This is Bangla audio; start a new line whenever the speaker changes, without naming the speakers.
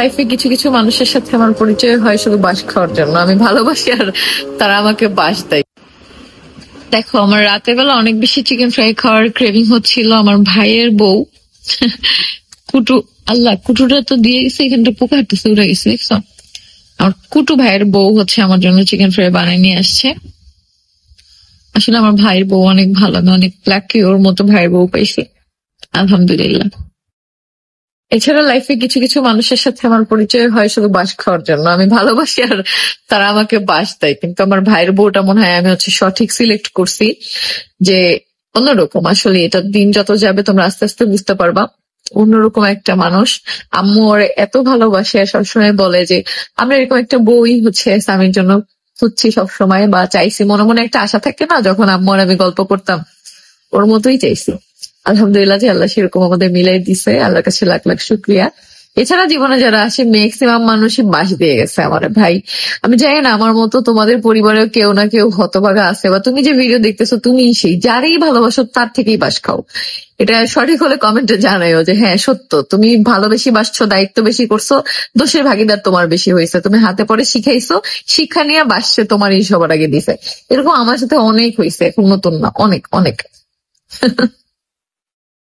লাইফে কিছু কিছু মানুষের সাথে আমার পরিচয় হয় শুধু বাস খাওয়ার জন্য। আমি ভালোবাসি আর তারা আমাকে বাস দেয়। দেখো, আমার রাতের বেলা অনেক বেশি চিকেন ফ্রাই খাওয়ার ক্রেভিং হচ্ছিল। আমার ভাইয়ের বউ কুটু, আল্লাহ কুটুটা তো দিয়ে গেছে, এখানটা পোকা হাঁটতেছে, উড়ে গেছে দেখছো। আমার কুটু ভাইয়ের বউ হচ্ছে আমার জন্য চিকেন ফ্রাই বানিয়ে নিয়ে আসছে। আসলে আমার ভাইয়ের বউ অনেক ভালো, আমি অনেক লাকি ওর মতো ভাইয়ের বউ পাইছি, আলহামদুলিল্লাহ। এছাড়া লাইফে কিছু কিছু মানুষের সাথে আমার পরিচয় হয় শুধু বাস খাওয়ার জন্য। আমি ভালোবাসি আর তারা আমাকে বাস দেয়। কিন্তু আমার ভাইয়ের বউটা মনে হয় আমি হচ্ছে সঠিক সিলেক্ট করছি, যে অন্যরকম। আসলে এটা দিন যত যাবে তোমরা আস্তে আস্তে বুঝতে পারবা, অন্যরকম একটা মানুষ। আম্মু ওর এত ভালোবাসে আর সবসময় বলে যে আমরা এরকম একটা বউই হচ্ছে স্বামীর জন্য খুঁজছি সবসময়, বা চাইছি। মনে মনে একটা আশা থাকে না, যখন আম্মু আর আমি গল্প করতাম ওর মতোই চাইছি। আলহামদুলিল্লাহ যে আল্লাহ সেরকম আমাদের মিলাই দিছে, আল্লাহর কাছে লাখ লাখ শুক্রিয়া। এছাড়া জীবনে যারা আসে ম্যাক্সিমাম মানুষই বাস দিয়ে গেছে আমার ভাই। আমি জানি না আমার মতো তোমাদের পরিবারেও কেউ না কেউ হতভাগা আছে, বা তুমি যে ভিডিও দেখতেছো তুমি সেই যারই ভালোবাসো তার থেকেই বাস খাও। এটা সঠিক হলে কমেন্টে জানাইও যে হ্যাঁ সত্য, তুমি ভালো বেশি বাসছো, দায়িত্ব বেশি করছো, দোষের ভাগিদার তোমার বেশি হয়েছে, তুমি হাতে পরে শিখাইছো, শিক্ষা নিয়ে বাসছে তোমারই সবার আগে দিছে। এরকম আমার সাথে অনেক হয়েছে, এখন নতুন না, অনেক অনেক।